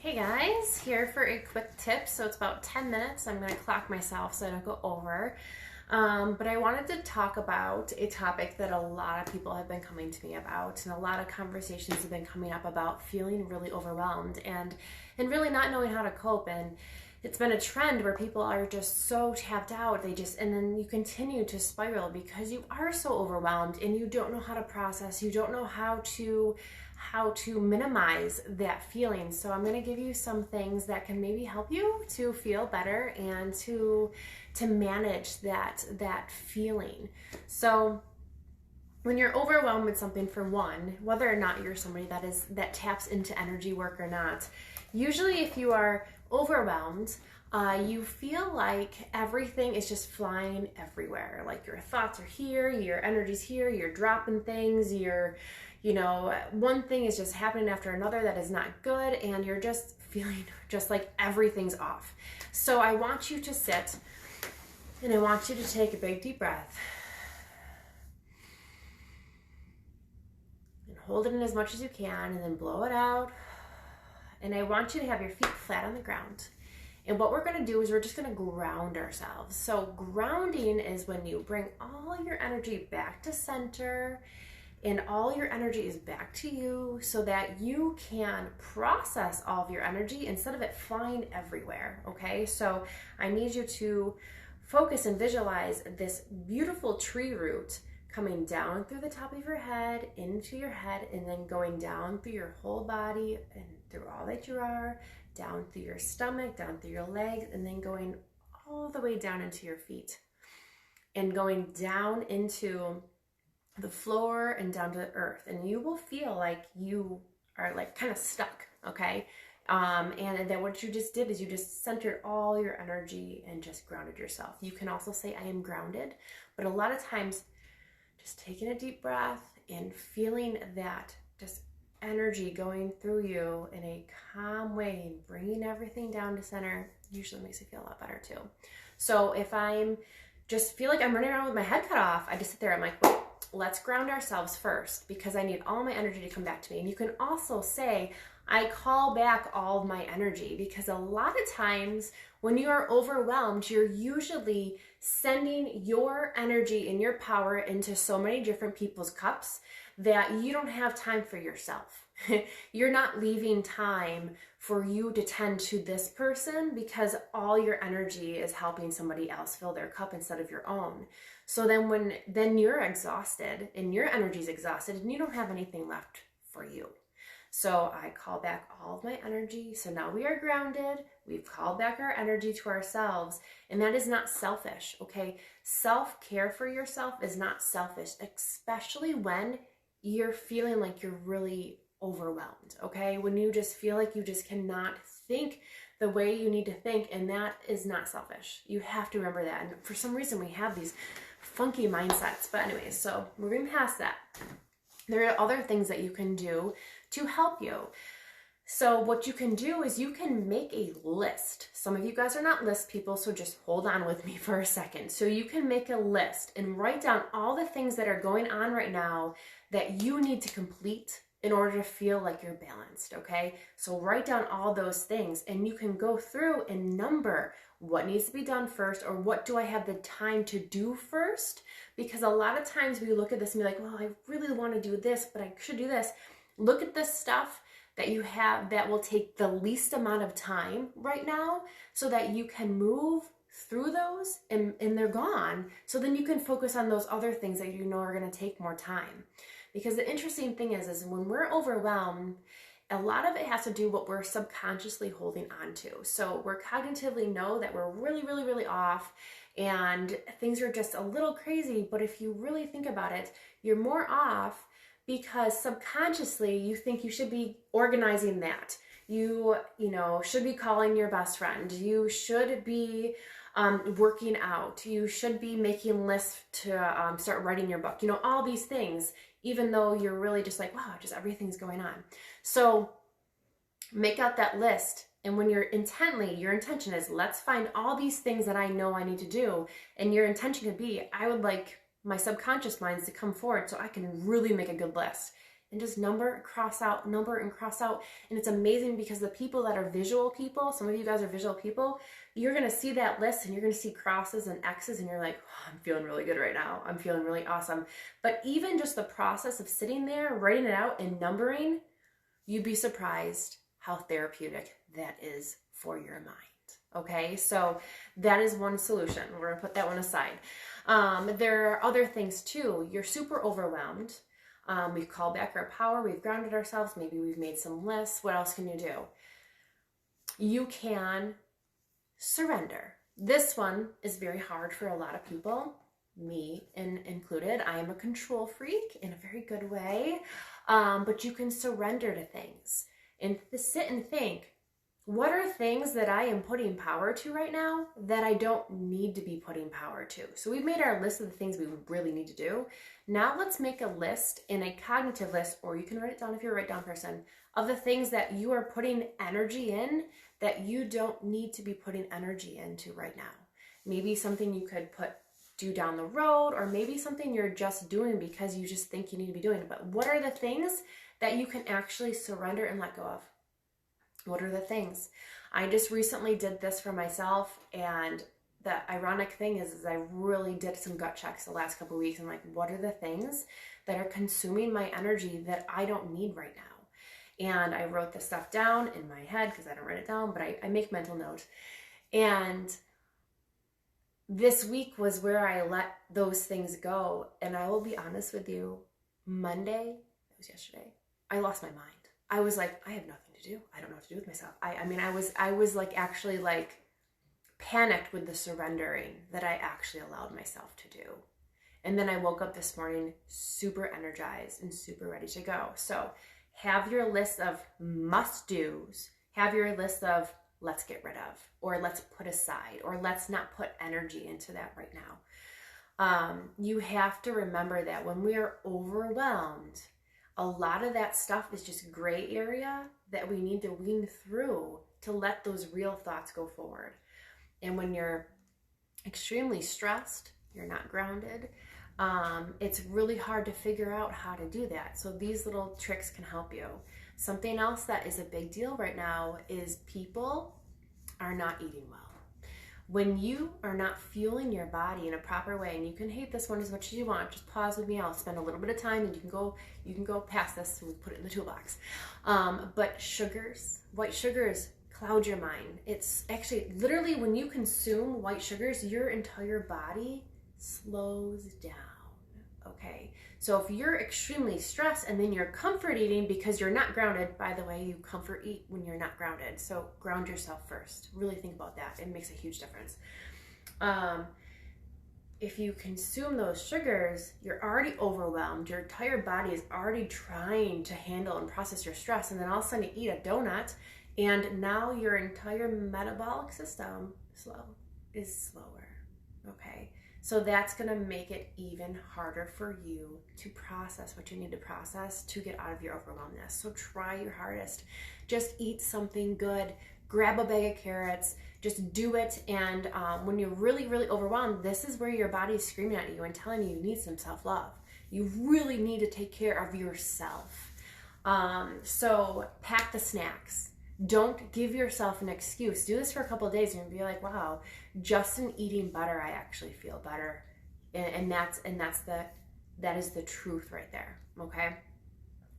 Hey guys, here for a quick tip. So it's about 10 minutes. I'm going to clock myself so I don't go over. But I wanted to talk about a topic that a lot of people have been coming to me about, and a lot of conversations have been coming up about feeling really overwhelmed and really not knowing how to cope. And it's been a trend where people are just so tapped out. And then you continue to spiral because you are so overwhelmed and you don't know how to process. You don't know how to minimize that feeling. So I'm going to give you some things that can maybe help you to feel better and to manage that feeling. So when you're overwhelmed with something, for one, whether or not you're somebody that taps into energy work or not, usually if you are overwhelmed, you feel like everything is just flying everywhere. Like your thoughts are here, your energy's here, you're dropping things, one thing is just happening after another that is not good, and you're just feeling just like everything's off. So I want you to sit, and I want you to take a big deep breath and hold it in as much as you can, and then blow it out. And I want you to have your feet flat on the ground. And what we're going to do is we're just going to ground ourselves. So grounding is when you bring all your energy back to center, and all your energy is back to you so that you can process all of your energy instead of it flying everywhere, okay? So I need you to focus and visualize this beautiful tree root coming down through the top of your head, into your head, and then going down through your whole body and through all that you are, down through your stomach, down through your legs, and then going all the way down into your feet and going down into the floor and down to the earth. And you will feel like you are like kind of stuck, okay? And then what you just did is you just centered all your energy and just grounded yourself. You can also say, I am grounded, but a lot of times just taking a deep breath and feeling that just energy going through you in a calm way and bringing everything down to center usually makes you feel a lot better too. So if I'm just feel like I'm running around with my head cut off, I just sit there, I'm like, wait, let's ground ourselves first because I need all my energy to come back to me. And you can also say, I call back all of my energy, because a lot of times when you are overwhelmed, you're usually sending your energy and your power into so many different people's cups that you don't have time for yourself. You're not leaving time for you to tend to this person because all your energy is helping somebody else fill their cup instead of your own. So then you're exhausted and your energy's exhausted and you don't have anything left for you. So I call back all of my energy. So now we are grounded. We've called back our energy to ourselves, and that is not selfish, okay? Self-care for yourself is not selfish, especially when you're feeling like you're really overwhelmed, okay? When you just feel like you just cannot think the way you need to think, and that is not selfish. You have to remember that. And for some reason, we have these funky mindsets. But anyways, so moving past that, there are other things that you can do to help you. So what you can do is you can make a list. Some of you guys are not list people, so just hold on with me for a second. So you can make a list and write down all the things that are going on right now that you need to complete in order to feel like you're balanced, okay? So write down all those things, and you can go through and number what needs to be done first, or what do I have the time to do first? Because a lot of times we look at this and be like, well, I really want to do this, but I should do this. Look at the stuff that you have that will take the least amount of time right now so that you can move through those and they're gone. So then you can focus on those other things that you know are going to take more time. Because the interesting thing is when we're overwhelmed, a lot of it has to do what we're subconsciously holding on to. So we're cognitively know that we're really, really, really off and things are just a little crazy. But if you really think about it, you're more off because subconsciously you think you should be organizing that. You should be calling your best friend. You should be working out. You should be making lists to start writing your book. All these things, even though you're really just like, wow, just everything's going on. So make out that list. And when your intention is, let's find all these things that I know I need to do. And your intention could be, I would like my subconscious minds to come forward so I can really make a good list. and just number, cross out, number and cross out. And it's amazing because the people that are visual people, some of you guys are visual people, you're going to see that list and you're going to see crosses and X's and you're like, oh, I'm feeling really good right now. I'm feeling really awesome. But even just the process of sitting there, writing it out and numbering, you'd be surprised how therapeutic that is for your mind. Okay, so that is one solution. We're going to put that one aside. There are other things too. You're super overwhelmed. We've called back our power. We've grounded ourselves. Maybe we've made some lists. What else can you do? You can surrender. This one is very hard for a lot of people, me included. I am a control freak in a very good way, but you can surrender to things and sit and think, what are things that I am putting power to right now that I don't need to be putting power to? So we've made our list of the things we really need to do. Now let's make a list, in a cognitive list, or you can write it down if you're a write down person, of the things that you are putting energy in that you don't need to be putting energy into right now. Maybe something you could do down the road, or maybe something you're just doing because you just think you need to be doing it. But what are the things that you can actually surrender and let go of? What are the things? I just recently did this for myself, and the ironic thing is I really did some gut checks the last couple of weeks. I'm like, what are the things that are consuming my energy that I don't need right now? And I wrote this stuff down in my head because I don't write it down, but I make mental notes. And this week was where I let those things go. And I will be honest with you, Monday, it was yesterday, I lost my mind. I was like, I have nothing to do. I don't know what to do with myself. I was like actually like panicked with the surrendering that I actually allowed myself to do. And then I woke up this morning super energized and super ready to go. So have your list of must-dos. Have your list of let's get rid of, or let's put aside, or let's not put energy into that right now. You have to remember that when we are overwhelmed, a lot of that stuff is just gray area that we need to wean through to let those real thoughts go forward. And when you're extremely stressed, you're not grounded, it's really hard to figure out how to do that. So these little tricks can help you. Something else that is a big deal right now is people are not eating well. When you are not fueling your body in a proper way, and you can hate this one as much as you want, just pause with me. I'll spend a little bit of time, and you can go past this. So we'll put it in the toolbox. But white sugars cloud your mind. It's actually literally when you consume white sugars, your entire body slows down. Okay, so if you're extremely stressed and then you're comfort eating because you're not grounded, by the way, you comfort eat when you're not grounded. So ground yourself first. Really think about that. It makes a huge difference. If you consume those sugars, you're already overwhelmed. Your entire body is already trying to handle and process your stress. And then all of a sudden you eat a donut, and now your entire metabolic system is slower. Okay. So that's going to make it even harder for you to process what you need to process to get out of your overwhelmness. So try your hardest. Just eat something good. Grab a bag of carrots. Just do it. And when you're really, really overwhelmed, this is where your body is screaming at you and telling you need some self-love. You really need to take care of yourself. So pack the snacks. Don't give yourself an excuse. Do this for a couple of days and you'll be like, wow, just in eating better, I actually feel better. And that is the truth right there. Okay.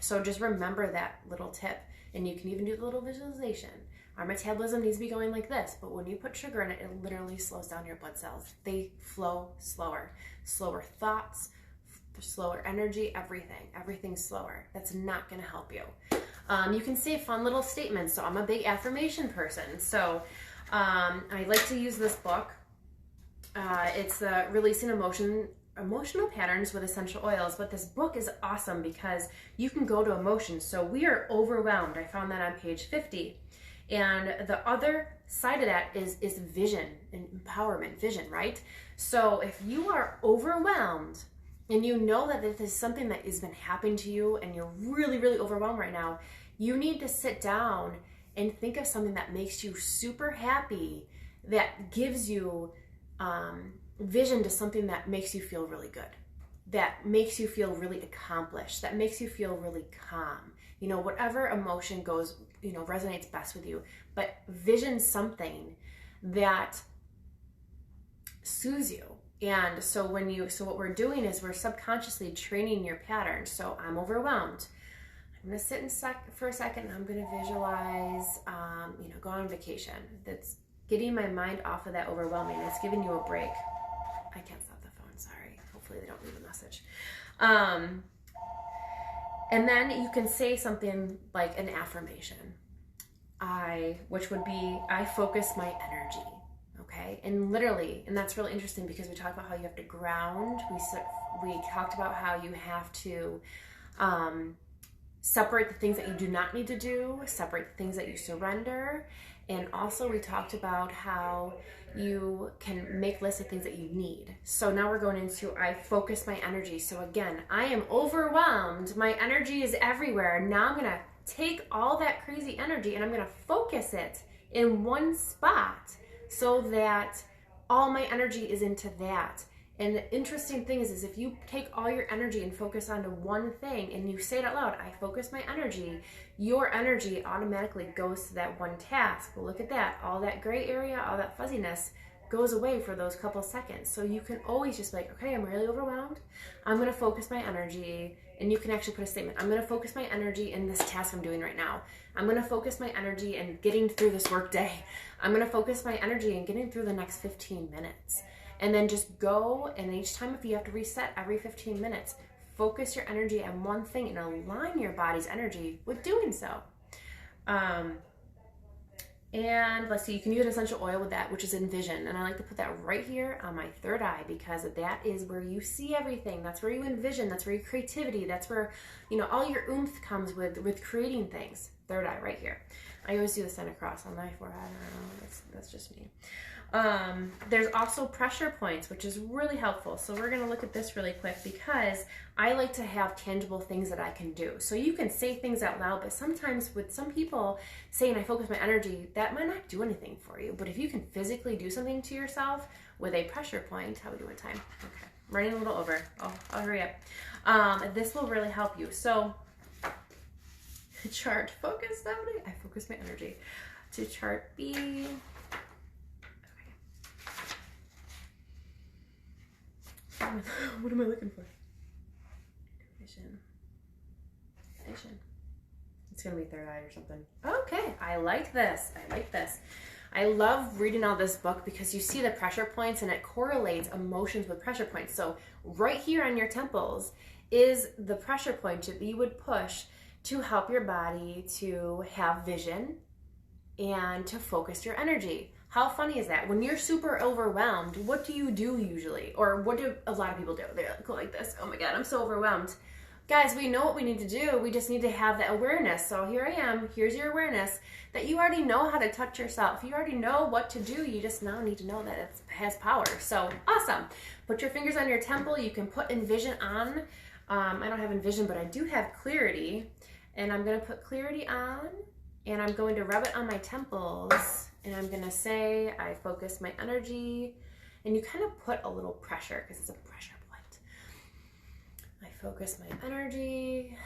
So just remember that little tip, and you can even do the little visualization. Our metabolism needs to be going like this, but when you put sugar in it, it literally slows down your blood cells. They flow slower thoughts, slower energy, everything's slower. That's not going to help you. You can say fun little statements. So I'm a big affirmation person. So I like to use this book. It's Releasing Emotional Patterns with Essential Oils. But this book is awesome because you can go to emotions. So we are overwhelmed. I found that on page 50. And the other side of that is vision and empowerment, vision, right? So if you are overwhelmed and you know that this is something that has been happening to you and you're really, really overwhelmed right now, you need to sit down and think of something that makes you super happy, that gives you vision to something that makes you feel really good. that makes you feel really accomplished, that makes you feel really calm. You know, whatever emotion goes, you know, resonates best with you, but vision something that soothes you. And so what we're doing is we're subconsciously training your pattern. So I'm overwhelmed. I'm gonna sit for a second and I'm gonna visualize, you know, go on vacation. That's getting my mind off of that overwhelming. It's giving you a break. I can't stop the phone, sorry. Hopefully they don't leave a message. And then you can say something like an affirmation. Which would be, I focus my energy. Okay, and literally, and that's really interesting because we talked about how you have to ground. We talked about how you have to separate the things that you do not need to do, separate the things that you surrender, and also we talked about how you can make lists of things that you need. So now we're going into, I focus my energy. So again, I am overwhelmed. My energy is everywhere. Now I'm gonna take all that crazy energy and I'm gonna focus it in one spot, so that all my energy is into that. And the interesting thing is if you take all your energy and focus onto one thing and you say it out loud, I focus my energy, your energy automatically goes to that one task. Well, look at that. All that gray area, all that fuzziness goes away for those couple seconds. So you can always just be like, okay, I'm really overwhelmed. I'm gonna focus my energy. And you can actually put a statement. I'm gonna focus my energy in this task I'm doing right now. I'm gonna focus my energy in getting through this work day. I'm gonna focus my energy in getting through the next 15 minutes. And then just go, and each time if you have to reset every 15 minutes, focus your energy on one thing and align your body's energy with doing so. And let's see, you can use an essential oil with that, which is Envision. And I like to put that right here on my third eye because that is where you see everything. That's where you envision. That's where your creativity, that's where, you know, all your oomph comes with creating things. Third eye right here. I always do the sign of cross on my forehead. I don't know, that's just me. There's also pressure points, which is really helpful. So we're going to look at this really quick because I like to have tangible things that I can do. So you can say things out loud, but sometimes with some people saying I focus my energy, that might not do anything for you. But if you can physically do something to yourself with a pressure point, how are we doing time? Okay, I'm running a little over. I'll hurry up. This will really help you. So chart focus somebody. I focus my energy to chart B. What am I looking for? Vision. It's gonna be third eye or something. Okay, I like this. I love reading all this book because you see the pressure points and it correlates emotions with pressure points. So right here on your temples is the pressure point that you would push to help your body to have vision and to focus your energy. How funny is that? When you're super overwhelmed, what do you do usually? Or what do a lot of people do? They go like this, oh my God, I'm so overwhelmed. Guys, we know what we need to do. We just need to have that awareness. So here I am, here's your awareness that you already know how to touch yourself. You already know what to do. You just now need to know that it has power. So awesome. Put your fingers on your temple. You can put Envision on. I don't have Envision, but I do have Clarity. And I'm gonna put Clarity on and I'm going to rub it on my temples. And I'm gonna say, I focus my energy, and you kind of put a little pressure because it's a pressure point. I focus my energy,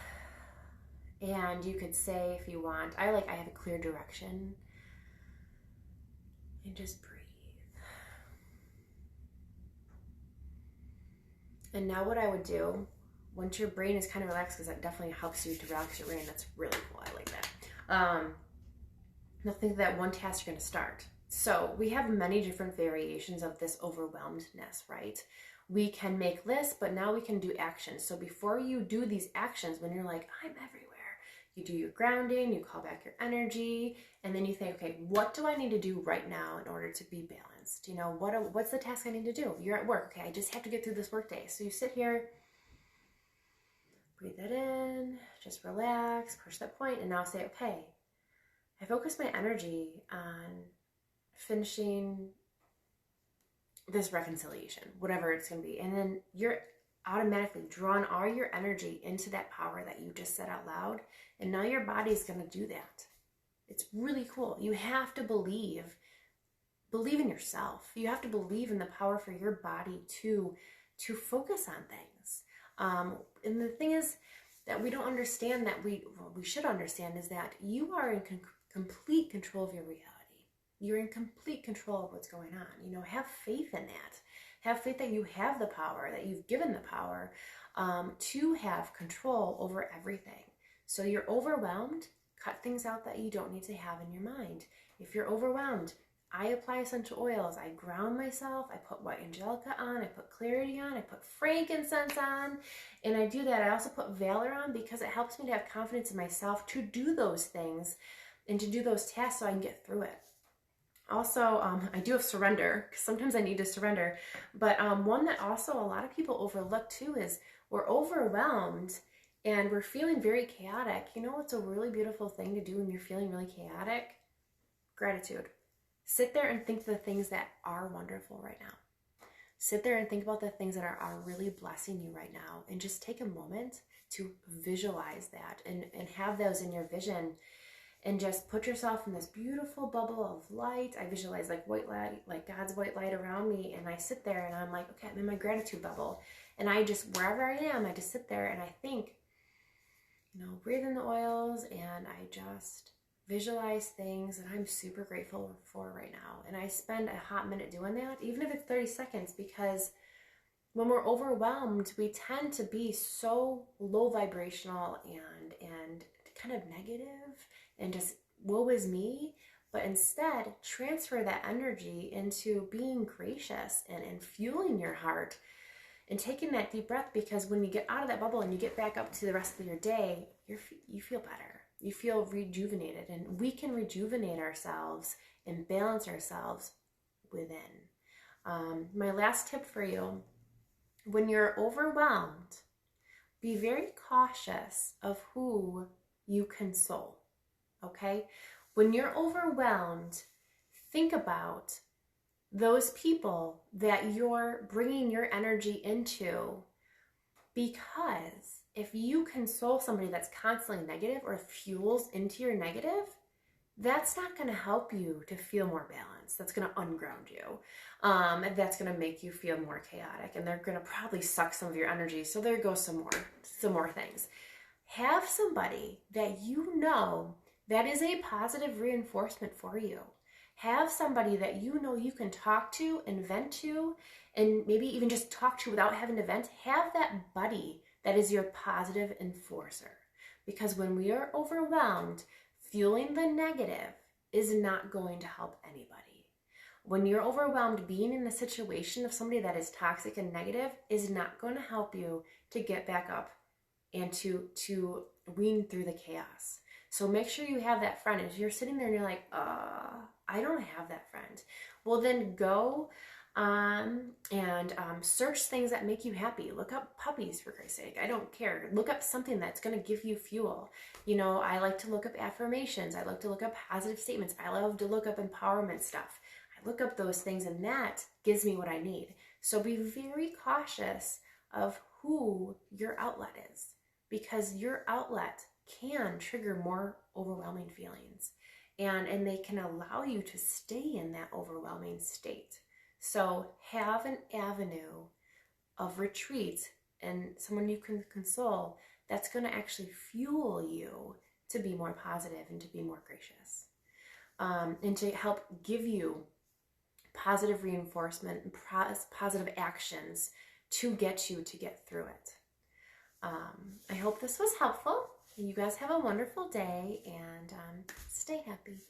and you could say if you want, I have a clear direction, and just breathe. And now what I would do, once your brain is kind of relaxed, because that definitely helps you to relax your brain, that's really cool, I like that. Now think that one task you're going to start. So we have many different variations of this overwhelmedness, right? We can make lists, but now we can do actions. So before you do these actions, when you're like, I'm everywhere, you do your grounding, you call back your energy, and then you think, okay, what do I need to do right now in order to be balanced? You know, what's the task I need to do? You're at work. Okay, I just have to get through this work day. So you sit here, breathe that in, just relax, push that point, and now say, okay, I focus my energy on finishing this reconciliation, whatever it's going to be. And then you're automatically drawn all your energy into that power that you just said out loud. And now your body's going to do that. It's really cool. You have to believe in yourself. You have to believe in the power for your body to focus on things. And the thing is that we don't understand that we should understand is that you are in complete control of your reality. You're in complete control of what's going on. You know, have faith in that. Have faith that you have the power, that you've given the power to have control over everything. So you're overwhelmed, cut things out that you don't need to have in your mind. If you're overwhelmed, I apply essential oils. I ground myself. I put white angelica on. I put clarity on. I put frankincense on. And I do that. I also put valor on because it helps me to have confidence in myself to do those things and to do those tasks so I can get through it. Also, I do have surrender because sometimes I need to surrender. But one that also a lot of people overlook too is we're overwhelmed and we're feeling very chaotic. You know what's a really beautiful thing to do when you're feeling really chaotic? Gratitude. Sit there and think of the things that are wonderful right now. Sit there and think about the things that are really blessing you right now. And just take a moment to visualize that and have those in your vision. And just put yourself in this beautiful bubble of light. I visualize like white light, like God's white light around me. And I sit there and I'm like, okay, I'm in my gratitude bubble. And I just, wherever I am, I just sit there and I think, you know, breathe in the oils and I just visualize things that I'm super grateful for right now. And I spend a hot minute doing that, even if it's 30 seconds, because when we're overwhelmed, we tend to be so low vibrational and kind of negative and just woe is me, but instead transfer that energy into being gracious and fueling your heart and taking that deep breath, because when you get out of that bubble and you get back up to the rest of your day, you feel better. You feel rejuvenated, and we can rejuvenate ourselves and balance ourselves within. My last tip for you, when you're overwhelmed, be very cautious of who you console. Okay? When you're overwhelmed, think about those people that you're bringing your energy into, because if you console somebody that's constantly negative or fuels into your negative, that's not going to help you to feel more balanced. That's going to unground you. And that's going to make you feel more chaotic, and they're going to probably suck some of your energy. So there goes some more things. Have somebody that you know that is a positive reinforcement for you. Have somebody that you know you can talk to and vent to, and maybe even just talk to without having to vent. Have that buddy that is your positive enforcer. Because when we are overwhelmed, fueling the negative is not going to help anybody. When you're overwhelmed, being in a situation of somebody that is toxic and negative is not going to help you to get back up and to wean through the chaos. So make sure you have that friend. If you're sitting there and you're like, I don't have that friend, well then go and search things that make you happy. Look up puppies, for Christ's sake. I don't care. Look up something that's going to give you fuel. You know, I like to look up affirmations. I like to look up positive statements. I love to look up empowerment stuff. I look up those things, and that gives me what I need. So be very cautious of who your outlet is, because your outlet can trigger more overwhelming feelings, and they can allow you to stay in that overwhelming state. So have an avenue of retreat and someone you can console that's going to actually fuel you to be more positive and to be more gracious, and to help give you positive reinforcement and positive actions to get you to get through it. I hope this was helpful. You guys have a wonderful day, and stay happy.